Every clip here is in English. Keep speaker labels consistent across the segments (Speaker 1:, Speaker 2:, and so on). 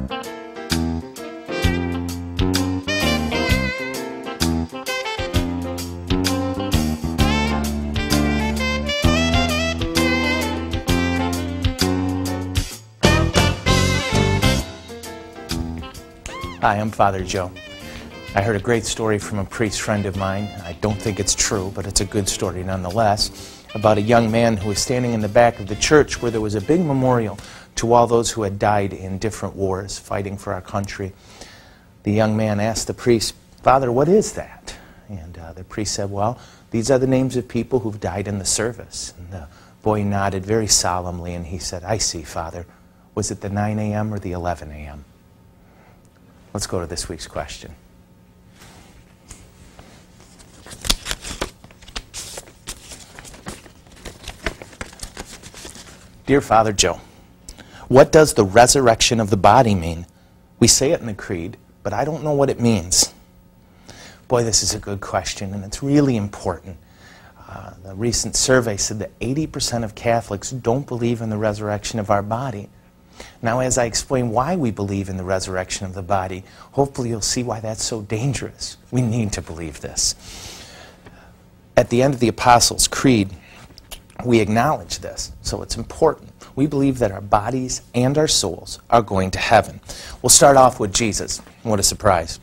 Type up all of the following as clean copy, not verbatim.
Speaker 1: Hi, I'm Father Joe. I heard a great story from a priest friend of mine. I don't think it's true, but it's a good story nonetheless, about a young man who was standing in the back of the church where there was a big memorial to all those who had died in different wars fighting for our country. The young man asked the priest, "Father, what is that?" And the priest said, "Well, these are the names of people who've died in the service." And the boy nodded very solemnly and he said, "I see, Father. Was it the 9 a.m. or the 11 a.m.? Let's go to this week's question. Dear Father Joe, what does the resurrection of the body mean? We say it in the creed, but I don't know what it means. Boy, this is a good question, and it's really important. The recent survey said that 80% of Catholics don't believe in the resurrection of our body. Now, as I explain why we believe in the resurrection of the body, hopefully you'll see why that's so dangerous. We need to believe this. At the end of the Apostles' Creed, we acknowledge this, so it's important. We believe that our bodies and our souls are going to heaven. We'll start off with Jesus. What a surprise.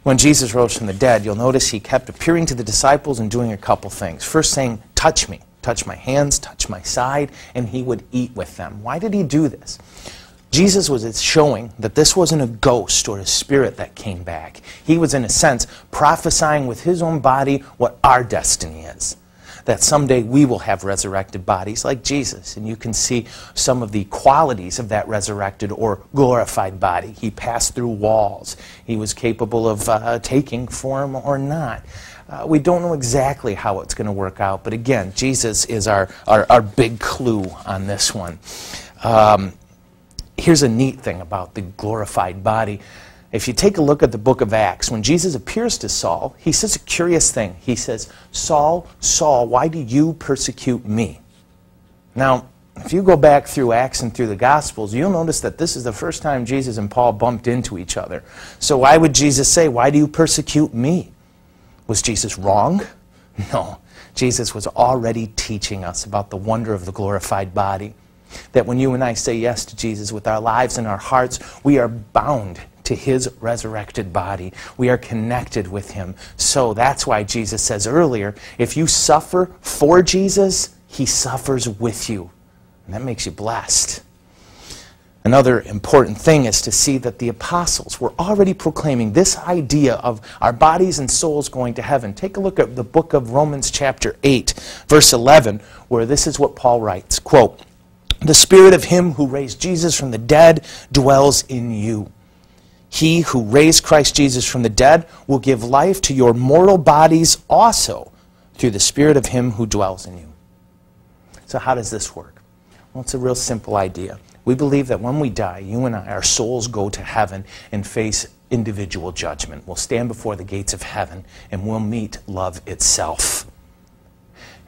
Speaker 1: When Jesus rose from the dead, you'll notice he kept appearing to the disciples and doing a couple things. First saying, "Touch me. Touch my hands, touch my side," and he would eat with them. Why did he do this? Jesus was showing that this wasn't a ghost or a spirit that came back. He was, in a sense, prophesying with his own body what our destiny is. That someday we will have resurrected bodies like Jesus, and you can see some of the qualities of that resurrected or glorified body. He passed through walls. He was capable of taking form or not. We don't know exactly how it's going to work out, but again, Jesus is our big clue on this one. Here's a neat thing about the glorified body. If you take a look at the book of Acts, when Jesus appears to Saul, he says a curious thing. He says, "Saul, Saul, why do you persecute me?" Now, if you go back through Acts and through the Gospels, you'll notice that this is the first time Jesus and Paul bumped into each other. So why would Jesus say, "Why do you persecute me"? Was Jesus wrong? No. Jesus was already teaching us about the wonder of the glorified body. That when you and I say yes to Jesus with our lives and our hearts, we are bound to his resurrected body. We are connected with him. So that's why Jesus says earlier, if you suffer for Jesus, he suffers with you. And that makes you blessed. Another important thing is to see that the apostles were already proclaiming this idea of our bodies and souls going to heaven. Take a look at the book of Romans chapter 8, verse 11, where this is what Paul writes, quote, "The Spirit of him who raised Jesus from the dead dwells in you. He who raised Christ Jesus from the dead will give life to your mortal bodies also through the Spirit of him who dwells in you." So how does this work? Well, it's a real simple idea. We believe that when we die, you and I, our souls go to heaven and face individual judgment. We'll stand before the gates of heaven and we'll meet love itself.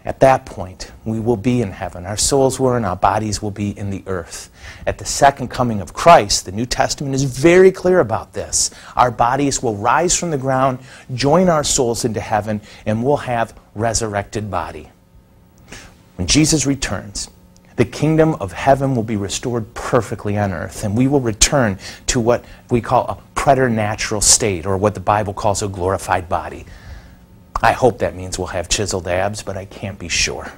Speaker 1: At that point, we will be in heaven. Our souls will and our bodies will be in the earth. At the second coming of Christ, the New Testament is very clear about this. Our bodies will rise from the ground, join our souls into heaven, and we'll have resurrected body. When Jesus returns, the kingdom of heaven will be restored perfectly on earth, and we will return to what we call a preternatural state, or what the Bible calls a glorified body. I hope that means we'll have chiseled abs, but I can't be sure.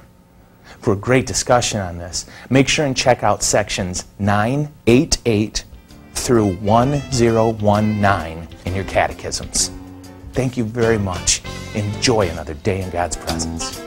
Speaker 1: For a great discussion on this, make sure and check out sections 988 through 1019 in your catechisms. Thank you very much. Enjoy another day in God's presence.